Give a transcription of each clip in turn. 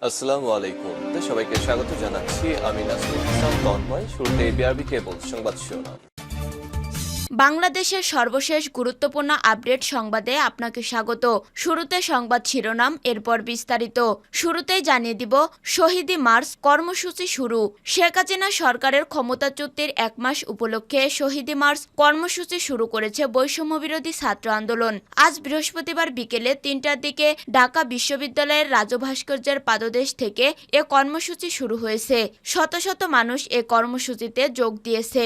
আসসালামু আলাইকুম। সবাইকে স্বাগত জানাচ্ছি। আমি নাসরুল ইসলাম তন্ময়। শুরুতে বিআরবি কেবল সংবাদ শিরোনাম। বাংলাদেশের সর্বশেষ গুরুত্বপূর্ণ আপডেট সংবাদে আপনাকে স্বাগত। শুরুতে সংবাদ শিরোনাম, এরপর বিস্তারিত। শুরুতেই জানিয়ে দিব, শহীদি মার্চ কর্মসূচি শুরু। শেখ হাসিনা সরকারের ক্ষমতাচ্যুতির ১ মাস উপলক্ষে শহীদি মার্চ কর্মসূচি শুরু করেছে বৈষম্যবিরোধী ছাত্র আন্দোলন। আজ বৃহস্পতিবার বিকেলে ৩টার দিকে ঢাকা বিশ্ববিদ্যালয়ের রাজু ভাস্কর্যের পাদদেশ থেকে এ কর্মসূচি শুরু হয়েছে। শত শত মানুষ এ কর্মসূচিতে যোগ দিয়েছে।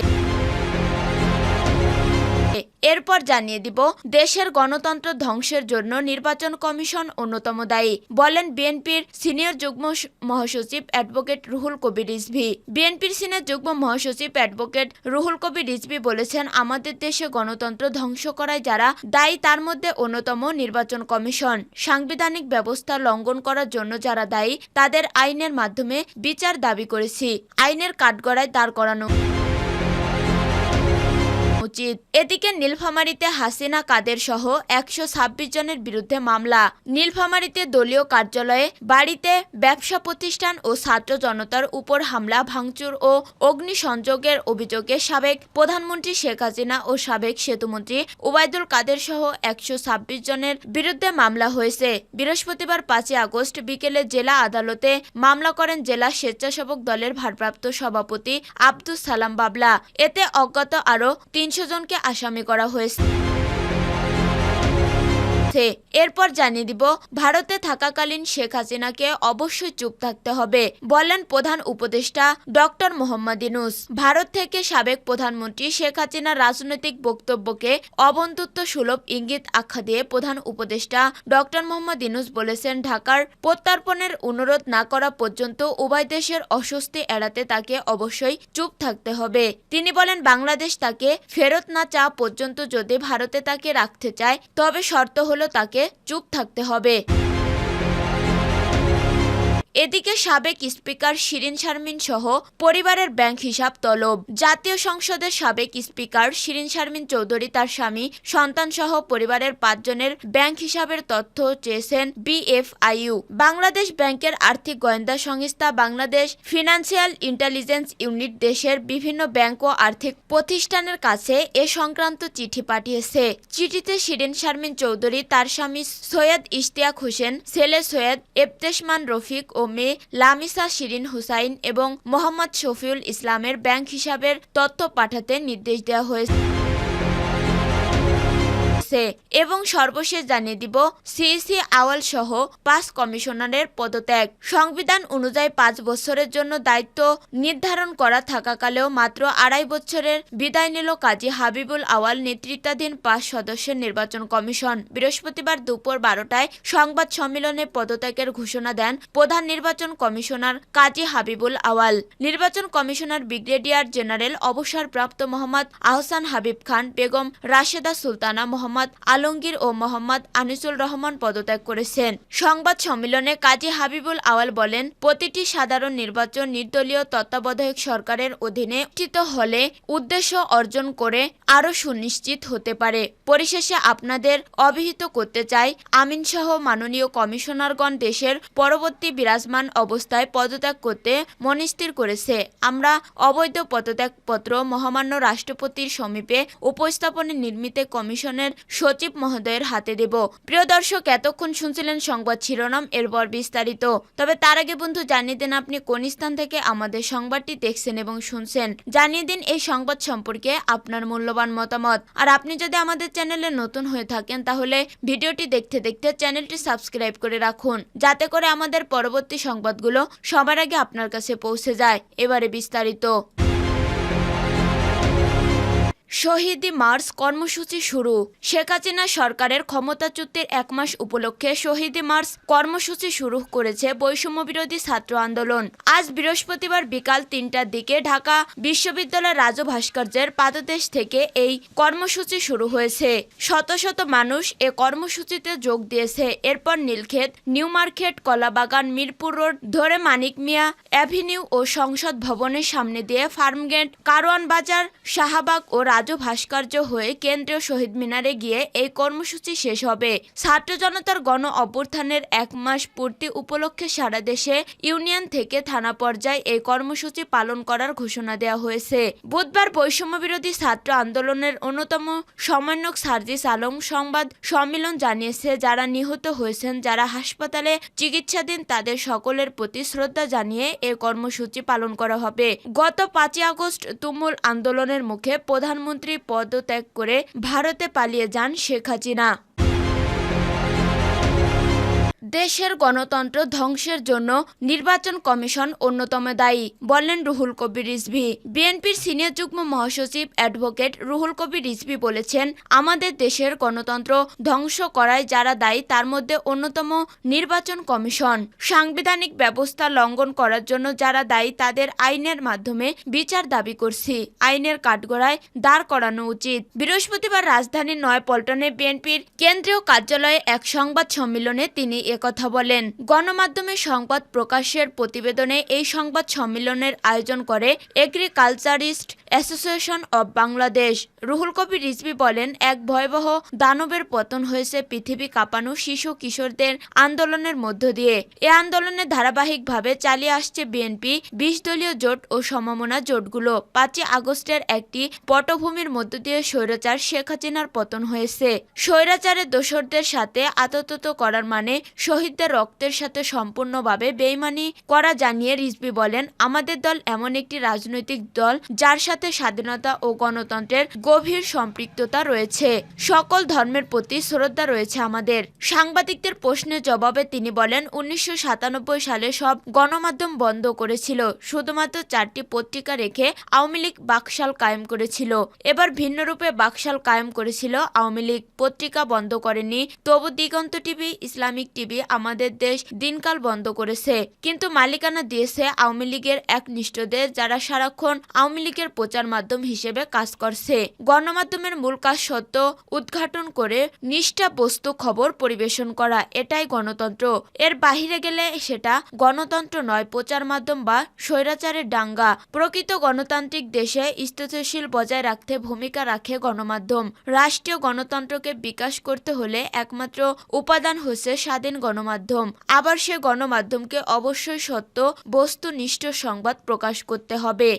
এরপর জানিয়ে দিব, দেশের গণতন্ত্র ধ্বংসের জন্য নির্বাচন কমিশন অন্যতম দায়ী, বলেন বিএনপির সিনিয়র যুগ্ম মহাসচিব অ্যাডভোকেট রুহুল কবির রিজভী। বিএনপির সিনিয়র যুগ্ম মহাসচিব অ্যাডভোকেট রুহুল কবির রিজভী বলেছেন, আমাদের দেশে গণতন্ত্র ধ্বংস করায় যারা দায়ী তার মধ্যে অন্যতম নির্বাচন কমিশন। সাংবিধানিক ব্যবস্থা লঙ্ঘন করার জন্য যারা দায়ী তাদের আইনের মাধ্যমে বিচার দাবি করেছি। আইনের কাঠগড়ায় দাঁড় করানো উচিত। এদিকে নীলফামারীতে হাসিনা কাদের সহ ১২৬ জনের বিরুদ্ধে মামলা। নীলফামারীতে দলীয় কার্যালয়ে, বাড়িতে, ব্যবসা প্রতিষ্ঠান ও ছাত্র জনতার উপর হামলা, ভাঙচুর ও অগ্নিসংযোগের অভিযোগে সাবেক প্রধানমন্ত্রী শেখ হাসিনা ও সাবেক সেতুমন্ত্রী ওবায়দুল কাদের সহ ১২৬ জনের বিরুদ্ধে মামলা হয়েছে। বৃহস্পতিবার ৫ই আগস্ট বিকেলে জেলা আদালতে মামলা করেন জেলা স্বেচ্ছাসেবক দলের ভারপ্রাপ্ত সভাপতি আব্দুস সালাম বাবলা। এতে অজ্ঞাত আরও ৩০০ জনকে আসামি করা হয়েছে। এরপর জানিয়ে দিব, ভারতে থাকাকালীন শেখ হাসিনাকে অবশ্যই চুপ থাকতে হবে, বলেন প্রধান উপদেষ্টা ডক্টর মোহাম্মদ ইউনূস। ভারত থেকে সাবেক প্রধানমন্ত্রী শেখ হাসিনার রাজনৈতিক বক্তব্যকে অবন্ধুত্ব সুলভ ইঙ্গিত আখ্যা দিয়ে প্রধান উপদেষ্টা ডক্টর মোহাম্মদ ইউনূস বলেছেন, ঢাকার প্রত্যর্পণের অনুরোধ না করা পর্যন্ত উভয় দেশের অস্বস্তি এড়াতে তাকে অবশ্যই চুপ থাকতে হবে। তিনি বলেন, বাংলাদেশ তাকে ফেরত না চাওয়া পর্যন্ত যদি ভারতে তাকে রাখতে চায় তবে শর্ত হলো তাকে চুপ থাকতে হবে। এদিকে সাবেক স্পিকার শিরীন শারমিন সহ পরিবারের ব্যাংক হিসাব তলব। জাতীয় সংসদের সাবেক স্পিকার শিরীন শারমিন চৌধুরী তার স্বামী, সন্তান সহ পরিবারের ৫ জনের ব্যাংক হিসাবের তথ্য চেয়েছেন বিএফআইইউ। বাংলাদেশ ব্যাংকের আর্থিক গোয়েন্দা সংস্থা বাংলাদেশ ফিনান্সিয়াল ইন্টেলিজেন্স ইউনিট দেশের বিভিন্ন ব্যাংক ও আর্থিক প্রতিষ্ঠানের কাছে এ সংক্রান্ত চিঠি পাঠিয়েছে। চিঠিতে শিরীন শারমিন চৌধুরী, তার স্বামী সৈয়দ ইশতিয়াক হোসেন, ছেলে সৈয়দ ইবতেশমান রফিক ও মেয়ে লামিসা শিরিন হুসাইন এবং মোহাম্মদ শফিউল ইসলামের ব্যাংক হিসাবের তথ্য পাঠাতে নির্দেশ দেওয়া হয়েছে। এবং সর্বশেষ জানিয়ে দিব, সিইসি আওয়াল সহ ৫ কমিশনারের পদত্যাগ। সংবিধান অনুযায়ী ৫ বছরের জন্য দায়িত্ব নির্ধারণ করা থাকাকালেও মাত্র ২.৫ বছরের বিদায় নিল কাজী হাবিবুল আওয়াল নেতৃত্বাধীন ৫ সদস্যের নির্বাচন কমিশন। বৃহস্পতিবার দুপুর ১২টায় সংবাদ সম্মেলনে পদত্যাগের ঘোষণা দেন প্রধান নির্বাচন কমিশনার কাজী হাবিবুল আওয়াল। নির্বাচন কমিশনার ব্রিগেডিয়ার জেনারেল অবসরপ্রাপ্ত মোহাম্মদ আহসান হাবিব খান, বেগম রাশেদা সুলতানা, মোহাম্মদ আলমগীর ও মোহাম্মদ আনিসুল রহমান পদত্যাগ করেছেন। সংবাদ সম্মেলনে কাজী হাবিবুল আওয়াল বলেন, প্রতিটি সাধারণ নির্বাচন নির্দলীয় তত্ত্বাবধায়ক সরকারের অধীনে অনুষ্ঠিত হলে উদ্দেশ্য অর্জন করে আরও সুনিশ্চিত হতে পারে। পরিশেষে আপনাদের অবহিত করতে চাই, আমিনসহ মাননীয় কমিশনারগণ দেশের পরবর্তী বিরাজমান অবস্থায় পদত্যাগ করতে মনস্থির করেছে। আমরা অবৈধ পদত্যাগপত্র মহামান্য রাষ্ট্রপতির সমীপে উপস্থাপনের নির্মিতে কমিশনের সচিব মহোদয়ের হাতে দেব। প্রিয় দর্শক, এতক্ষণ শুনছিলেন সংবাদ শিরোনাম, এরপর বিস্তারিত। তবে তার আগে বন্ধু, জানিয়ে দিন আপনি কোন স্থান থেকে আমাদের সংবাদটি দেখছেন এবং শুনছেন। জানিয়ে দিন এই সংবাদ সম্পর্কে আপনার মূল্যবান মতামত। আর আপনি যদি আমাদের চ্যানেলে নতুন হয়ে থাকেন তাহলে ভিডিওটি দেখতে দেখতে চ্যানেলটি সাবস্ক্রাইব করে রাখুন, যাতে করে আমাদের পরবর্তী সংবাদগুলো সবার আগে আপনার কাছে পৌঁছে যায়। এবারে বিস্তারিত। শহীদি মার্চ কর্মসূচি শুরু। শেখ হাসিনা সরকারের ক্ষমতাচ্যুতির ১ মাস উপলক্ষে শহীদি মার্চ কর্মসূচি শুরু করেছে বৈষম্যবিরোধী ছাত্র আন্দোলন। আজ বৃহস্পতিবার বিকাল ৩টার দিকে ঢাকা বিশ্ববিদ্যালয়ের রাজু ভাস্কর্যের পাদদেশ থেকে এই কর্মসূচি শুরু হয়েছে। শত শত মানুষ এ কর্মসূচিতে যোগ দিয়েছে। এরপর নীলক্ষেত, নিউ মার্কেট, কলাবাগান, মিরপুর রোড ধরে মানিক মিয়া অ্যাভিনিউ ও সংসদ ভবনের সামনে দিয়ে ফার্মগেট, কারওয়ান বাজার, শাহবাগ ও রাজু ভাস্কর্য হয়ে কেন্দ্রীয় শহীদ মিনারে গিয়ে এই কর্মসূচি শেষ হবে। ছাত্র জনতার গণ অভ্যুত্থানের 1 মাস পূর্তি উপলক্ষে সারা দেশে ইউনিয়ন থেকে থানা পর্যায়ে এই কর্মসূচি পালন করার ঘোষণা দেওয়া হয়েছে। বুধবার বৈষম্য বিরোধী ছাত্র আন্দোলনের অন্যতম সমন্বয়ক সার্জিস আলম সংবাদ সম্মেলন জানিয়েছে, যারা নিহত হয়েছেন, যারা হাসপাতালে চিকিৎসাধীন, তাদের সকলের প্রতি শ্রদ্ধা জানিয়ে এই কর্মসূচি পালন করা হবে। গত 5 আগস্ট তুমুল আন্দোলনের মুখে প্রধানমন্ত্রী পদত্যাগ করে ভারতে পালিয়ে যান শেখ হাসিনা। দেশের গণতন্ত্র ধ্বংসের জন্য নির্বাচন কমিশন অন্যতম দায়ী, বললেন রুহুল কবির রিজভী। বিএনপির সিনিয়র যুগ্ম মহাসচিব অ্যাডভোকেট রুহুল কবির রিজভী বলেছেন, আমাদের দেশের গণতন্ত্র ধ্বংস করায় যারা দায়ী তার মধ্যে অন্যতম নির্বাচন কমিশন। সাংবিধানিক ব্যবস্থা লঙ্ঘন করার জন্য যারা দায়ী তাদের আইনের মাধ্যমে বিচার দাবি করছি, আইনের কাঠগড়ায় দাঁড় করানো উচিত। বৃহস্পতিবার রাজধানীর নয়াপল্টনে বিএনপির কেন্দ্রীয় কার্যালয়ে এক সংবাদ সম্মেলনে তিনি কথা বলেন। গণমাধ্যমে সংবাদ প্রকাশের প্রতিবেদনে এই সংবাদ সম্মেলনের আয়োজন করে agriculturist association of Bangladesh. Ruhul Kabir Rizvi বলেন, এক ভয়াবহ দানবের পতন হয়েছে পৃথিবী কাঁপানো শিশু কিশোরদের আন্দোলনের মধ্য দিয়ে। এ আন্দোলনে ধারাবাহিকভাবে চালিয়ে আসছে বিএনপি 20 দলীয় জোট ও সমমনা জোটগুলো। 5 আগস্টের একটি পটভূমির মধ্য দিয়ে স্বৈরাচার শেখ হাসিনার পতন হয়েছে। স্বৈরাচারের দোসরদের সাথে আতত করার মানে শহীদদের রক্তের সাথে সম্পূর্ণভাবে বেইমানি করা জানিয়ে রিজভী বলেন, আমাদের দল এমন একটি রাজনৈতিক দল যার সাথে স্বাধীনতা ও গণতন্ত্রের গভীর সম্পৃক্ততা রয়েছে। সকল ধর্মের প্রতি শ্রদ্ধা রয়েছে আমাদের। সাংবাদিকদের প্রশ্নের জবাবে তিনি বলেন, 1997 সালে সব গণমাধ্যম বন্ধ করেছিল, শুধুমাত্র 4টি পত্রিকা রেখে আওয়ামী লীগ বাকশাল কায়েম করেছিল। এবার ভিন্ন রূপে বাকশাল কায়েম করেছিল আওয়ামী লীগ, পত্রিকা বন্ধ করেনি। তবু দিগন্ত টিভি, ইসলামিক টিভি আমাদের দেশ দিনকাল বন্ধ করেছে, কিন্তু মালিকানা দিয়েছে আওয়ামী লীগের একনিষ্ঠদের, যারা সারাক্ষণ আওয়ামী লীগের প্রচার মাধ্যম হিসেবে কাজ করছে। গণমাধ্যমের মূল কাজ সত্য উদ্ঘাটন করে নিষ্ঠা বস্তু খবর পরিবেশন করা, এটাই গণতন্ত্র। এর বাহিরে গেলে সেটা গণতন্ত্র নয়, প্রচার মাধ্যম বা স্বৈরাচারের ডাঙ্গা। প্রকৃত গণতান্ত্রিক দেশে স্থিতিশীল বজায় রাখতে ভূমিকা রাখে গণমাধ্যম। রাষ্ট্রীয় গণতন্ত্রকে বিকাশ করতে হলে একমাত্র উপাদান হচ্ছে স্বাধীন গণমাধ্যম। আবার সে গণমাধ্যমকে অবশ্যই সত্য বস্তুনিষ্ঠ সংবাদ প্রকাশ করতে হবে।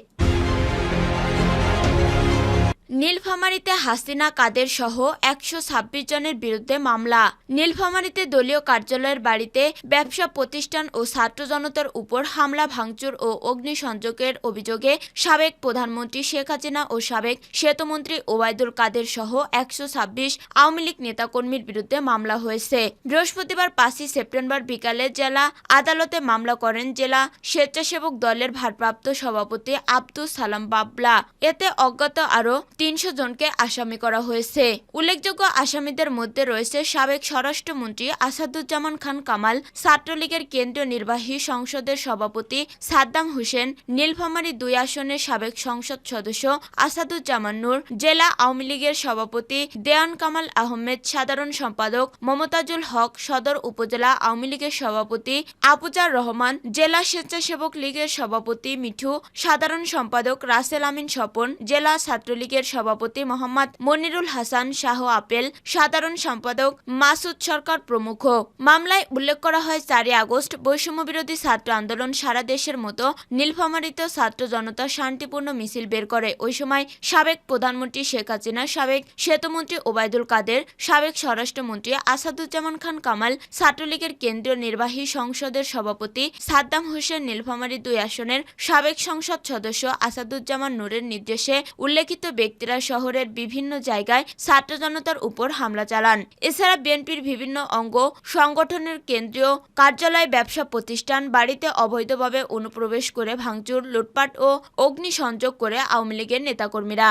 নীলফামারীতে হাসিনা কাদের সহ 126 জনের বিরুদ্ধে মামলা। নীলফামারীতে দলীয় কার্যালয়ের বাড়িতে, ব্যবসা প্রতিষ্ঠান ও ছাত্র জনতার উপর হামলা, ভাঙচুর ও অগ্নিসংযোগের অভিযোগে সাবেক প্রধানমন্ত্রী শেখ হাসিনা ও সাবেক সেতুমন্ত্রী ওবায়দুল কাদের সহ 126 আওয়ামী লীগ নেতাকর্মীর বিরুদ্ধে মামলা হয়েছে। বৃহস্পতিবার 5 সেপ্টেম্বর বিকালে জেলা আদালতে মামলা করেন জেলা স্বেচ্ছাসেবক দলের ভারপ্রাপ্ত সভাপতি আব্দুস সালাম বাবলা। এতে অজ্ঞাত আরও 300 জনকে আসামি করা হয়েছে। উল্লেখযোগ্য আসামিদের মধ্যে রয়েছে সাবেক স্বরাষ্ট্রমন্ত্রী আসাদুজ্জামান খান কামাল, ছাত্রলীগের কেন্দ্রীয় নির্বাহী সংসদের সভাপতি সাদ্দাম হোসেন, নীলফামারী 2 আসনের সাবেক সংসদ সদস্য আসাদুজ্জামান নূর, জেলা আওয়ামী লীগের সভাপতি দেওয়ান কামাল আহমেদ, সাধারণ সম্পাদক মমতাজুল হক, সদর উপজেলা আওয়ামী লীগের সভাপতি আবুজার রহমান, জেলা স্বেচ্ছাসেবক লীগের সভাপতি মিঠু, সাধারণ সম্পাদক রাসেল আমিন স্বপন, জেলা ছাত্রলীগের সভাপতি মোহাম্মদ মনিরুল হাসান শাহ আপেল, সাধারণ সম্পাদক মাসুদ সরকার প্রমুখ। মামলায় উল্লেখ করা হয়, 4 আগস্ট বৈষম্যবিরোধী ছাত্র আন্দোলন সারা দেশের মতো নীলফামারীতেও ছাত্র জনতা শান্তিপূর্ণ মিছিল বের করে। ওই সময় সাবেক প্রধানমন্ত্রী শেখ হাসিনা, সাবেক সেতুমন্ত্রী ওবায়দুল কাদের, সাবেক স্বরাষ্ট্রমন্ত্রী আসাদুজ্জামান খান কামাল, ছাত্রলীগের কেন্দ্রীয় নির্বাহী সংসদের সভাপতি সাদ্দাম হোসেন, নীলফামারী 2 আসনের সাবেক সংসদ সদস্য আসাদুজ্জামান নূরের নির্দেশে উল্লেখিত ব্যক্তিরা শহরের বিভিন্ন জায়গায় ছাত্র জনতার উপর হামলা চালান। এছাড়া বিএনপির বিভিন্ন অঙ্গ সংগঠনের কেন্দ্রীয় কার্যালয়, ব্যবসা প্রতিষ্ঠান, বাড়িতে অবৈধভাবে অনুপ্রবেশ করে ভাঙচুর, লুটপাট ও অগ্নিসংযোগ করে আওয়ামী লীগের নেতাকর্মীরা।